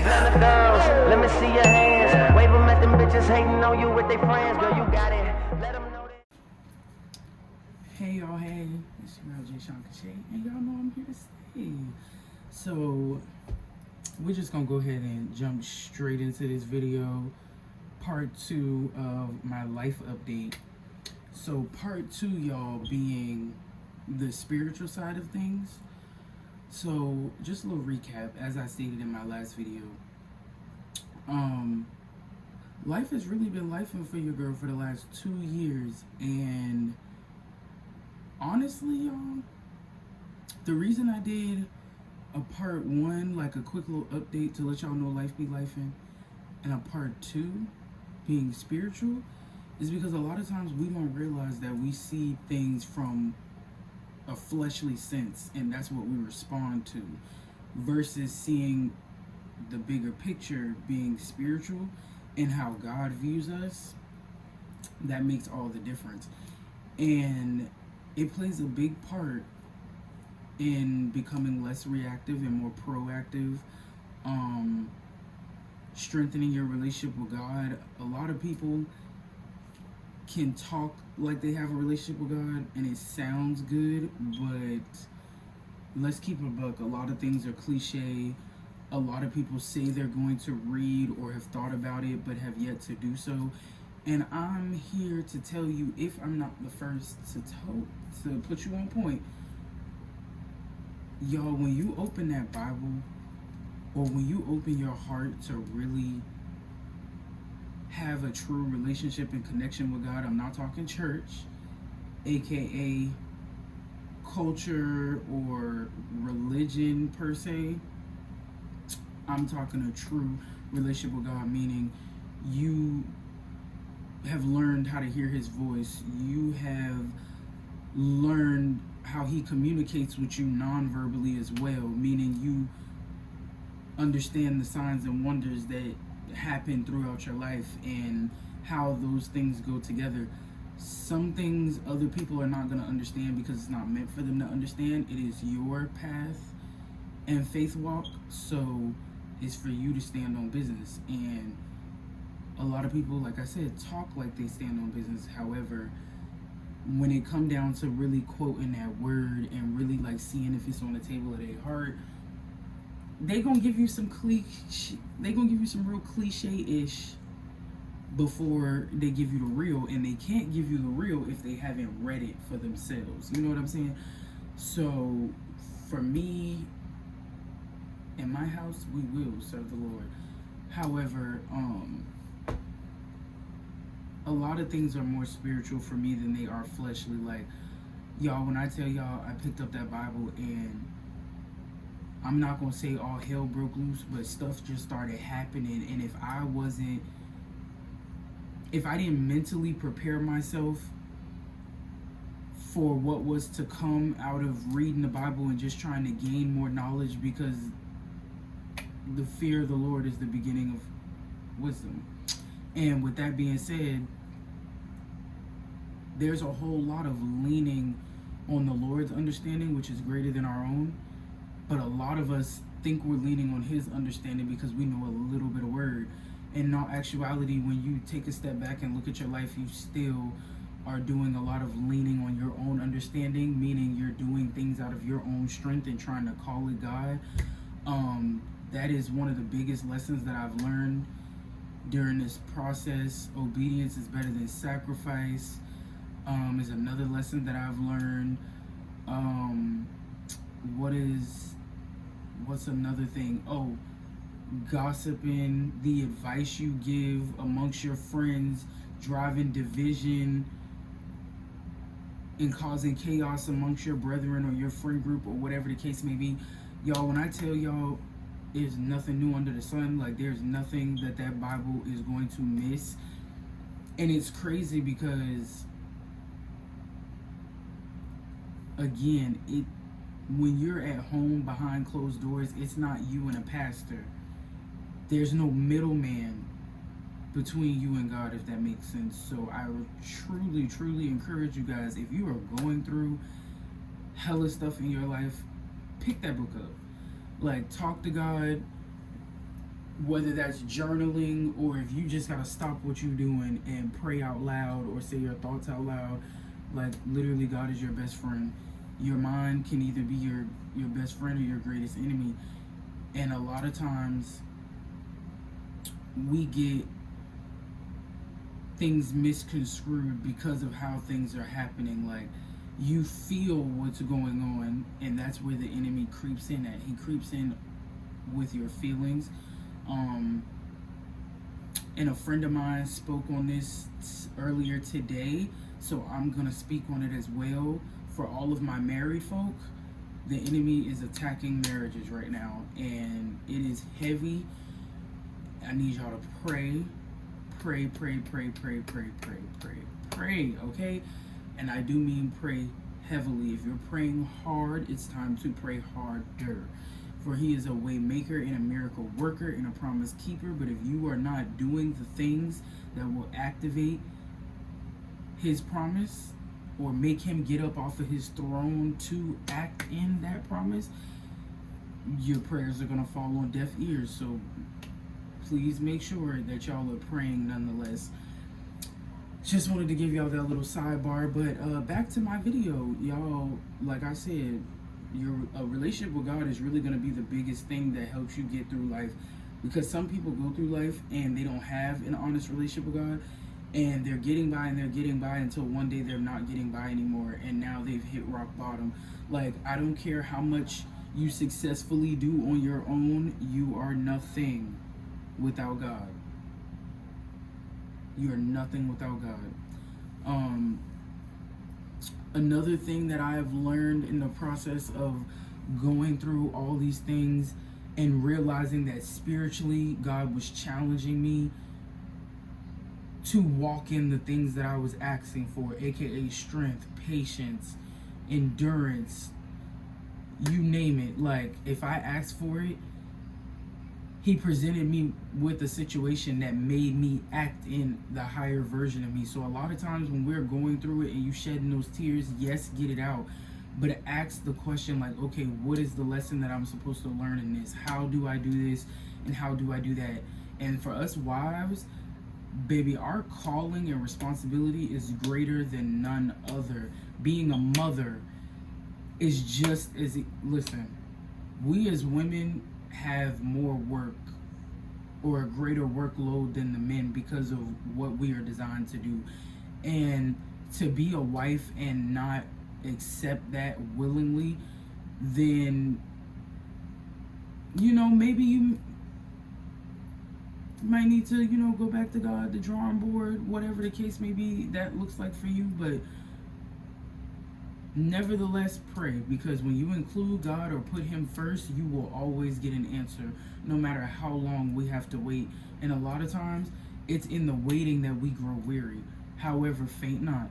None of those, let me see your hands. Wave them at them bitches hating on you with their friends. Girl, you got it. Let them know that. Hey y'all, hey, it's your girl Jay Sean Cachet, and y'all know I'm here to stay. So, we're just gonna go ahead and jump straight into this video, part 2 of my life update. So, part 2, y'all, being the spiritual side of things. So, just a little recap, as I stated in my last video. Life has really been lifing for your girl for the last 2 years, and honestly, y'all, the reason I did a part 1, like a quick little update to let y'all know life be lifing, and a part 2 being spiritual, is because a lot of times we don't realize that we see things from a fleshly sense, and that's what we respond to, versus seeing the bigger picture being spiritual and how God views us. That makes all the difference. And it plays a big part in becoming less reactive and more proactive, strengthening your relationship with God. A lot of people can talk like they have a relationship with God and it sounds good, but let's keep it a buck. A lot of things are cliche. A lot of people say they're going to read or have thought about it but have yet to do so. And I'm here to tell you, if I'm not the first to put you on point, y'all, when you open that Bible, or when you open your heart to really have a true relationship and connection with God, I'm not talking church, aka culture or religion per se. I'm talking a true relationship with God, meaning you have learned how to hear his voice. You have learned how he communicates with you non-verbally as well, meaning you understand the signs and wonders that happen throughout your life and how those things go together. Some things other people are not going to understand because it's not meant for them to understand. It is your path and faith walk, so it's for you to stand on business. And a lot of people, like I said, talk like they stand on business. However, when it come down to really quoting that word and really like seeing if it's on the table of their heart, they gonna give you some real cliche-ish before they give you the real, and they can't give you the real if they haven't read it for themselves. You know what I'm saying? So for me, in my house, we will serve the Lord. However, a lot of things are more spiritual for me than they are fleshly. Like, y'all, when I tell y'all I picked up that Bible and I'm not gonna say all hell broke loose, but stuff just started happening. And if I didn't mentally prepare myself for what was to come out of reading the Bible and just trying to gain more knowledge, because the fear of the Lord is the beginning of wisdom. And with that being said, there's a whole lot of leaning on the Lord's understanding, which is greater than our own. But a lot of us think we're leaning on his understanding because we know a little bit of word. In all actuality, when you take a step back and look at your life, you still are doing a lot of leaning on your own understanding, meaning you're doing things out of your own strength and trying to call it God. That is one of the biggest lessons that I've learned during this process. Obedience is better than sacrifice is another lesson that I've learned. What's another thing? Oh, gossiping, the advice you give amongst your friends, driving division and causing chaos amongst your brethren or your friend group or whatever the case may be. Y'all, when I tell y'all there's nothing new under the sun, like there's nothing that Bible is going to miss. And it's crazy because, again, when you're at home behind closed doors, it's not you and a pastor. There's no middleman between you and God, if that makes sense. So I truly, truly encourage you guys, if you are going through hella stuff in your life, pick that book up. Like, talk to God, whether that's journaling, or if you just gotta stop what you're doing and pray out loud or say your thoughts out loud. Like, literally, God is your best friend. Your mind can either be your best friend or your greatest enemy. And a lot of times we get things misconstrued because of how things are happening. Like, you feel what's going on, and that's where the enemy creeps in at. He creeps in with your feelings. And a friend of mine spoke on this earlier today, so I'm gonna speak on it as well. For all of my married folk, the enemy is attacking marriages right now, and it is heavy. I need y'all to pray, okay? And I do mean pray heavily. If you're praying hard, it's time to pray harder. For he is a way maker and a miracle worker and a promise keeper. But if you are not doing the things that will activate his promise or make him get up off of his throne to act in that promise, your prayers are going to fall on deaf ears. So please make sure that y'all are praying nonetheless. Just wanted to give y'all that little sidebar. But back to my video, y'all. Like I said, a relationship with God is really going to be the biggest thing that helps you get through life. Because some people go through life and they don't have an honest relationship with God, and they're getting by until one day they're not getting by anymore, and now they've hit rock bottom. Like, I don't care how much you successfully do on your own, you are nothing without God. You are nothing without God. Another thing that I have learned in the process of going through all these things and realizing that spiritually God was challenging me to walk in the things that I was asking for, aka strength, patience, endurance, you name it. Like, if I asked for it, he presented me with a situation that made me act in the higher version of me. So a lot of times when we're going through it and you shedding those tears, yes, get it out. But ask the question, like, okay, what is the lesson that I'm supposed to learn in this? How do I do this? And how do I do that? And for us wives, baby, our calling and responsibility is greater than none other. Being a mother is just as, listen, we as women have more work or a greater workload than the men because of what we are designed to do. And to be a wife and not accept that willingly, then, you know, maybe you might need to, you know, go back to God, the drawing board, whatever the case may be that looks like for you. But nevertheless, pray, because when you include God or put him first, you will always get an answer, no matter how long we have to wait. And a lot of times it's in the waiting that we grow weary. However, faint not,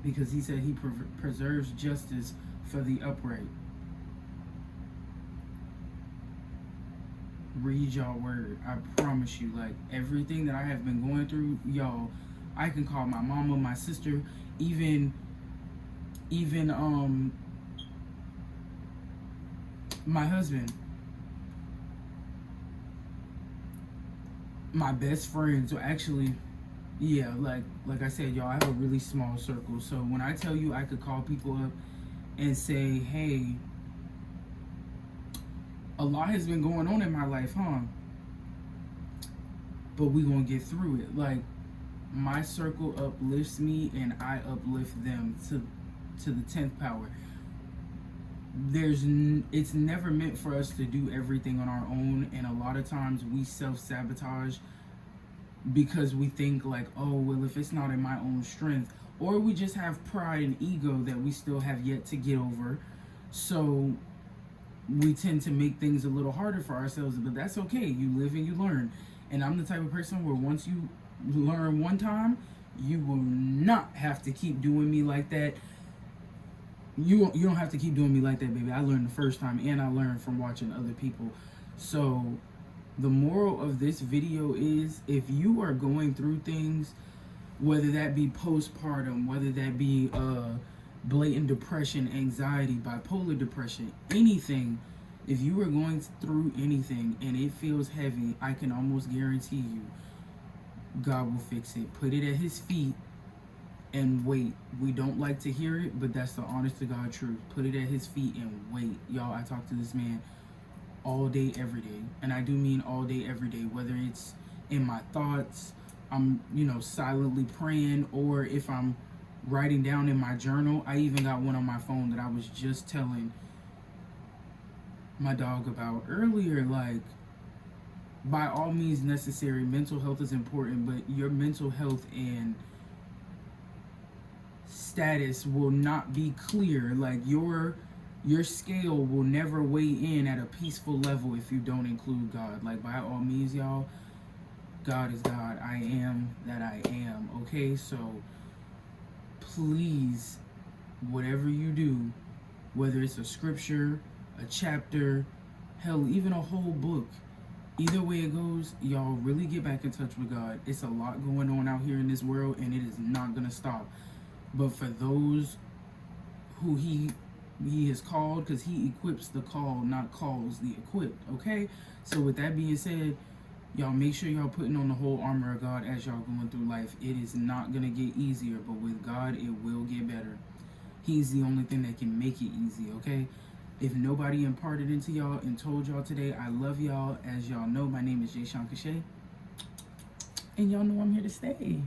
because he said he preserves justice for the upright. Read y'all word. I promise you, like, everything that I have been going through, y'all, I can call my mama, my sister, even my husband, my best friend. So actually, yeah, like I said, y'all, I have a really small circle. So when I tell you I could call people up and say, hey, a lot has been going on in my life, but we gonna get through it. Like, my circle uplifts me and I uplift them to the 10th power. It's never meant for us to do everything on our own, and a lot of times we self-sabotage because we think like, oh, well, if it's not in my own strength, or we just have pride and ego that we still have yet to get over. So we tend to make things a little harder for ourselves, but that's okay. You live and you learn. And I'm the type of person where once you learn one time, you will not have to keep doing me like that. You don't have to keep doing me like that, baby. I learned the first time, and I learned from watching other people. So the moral of this video is, if you are going through things, whether that be postpartum, whether that be blatant depression, anxiety, bipolar depression, anything, If you are going through anything and it feels heavy, I can almost guarantee you God will fix it. Put it at his feet and wait. We don't like to hear it, but that's the honest to God truth. Put it at his feet and wait. Y'all, I talk to this man all day, every day. And I do mean all day, every day. Whether it's in my thoughts, I'm, silently praying, or if I'm writing down in my journal. I even got one on my phone that I was just telling my dog about earlier. Like, by all means necessary, mental health is important, but your mental health and status will not be clear. Like, your scale will never weigh in at a peaceful level if you don't include God. Like, by all means, y'all, God is God. I am that I am. Okay, so please, whatever you do, whether it's a scripture, a chapter, hell, even a whole book, either way it goes, y'all really get back in touch with God. It's a lot going on out here in this world, and it is not gonna stop. But for those who he has called, because he equips the call, not calls the equipped. Okay, so with that being said, y'all make sure y'all putting on the whole armor of God as y'all going through life. It is not gonna get easier, but with God it will get better. He's the only thing that can make it easy. Okay, if nobody imparted into y'all and told y'all today, I love y'all. As y'all know, my name is Jay Sean Cachet, and y'all know I'm here to stay.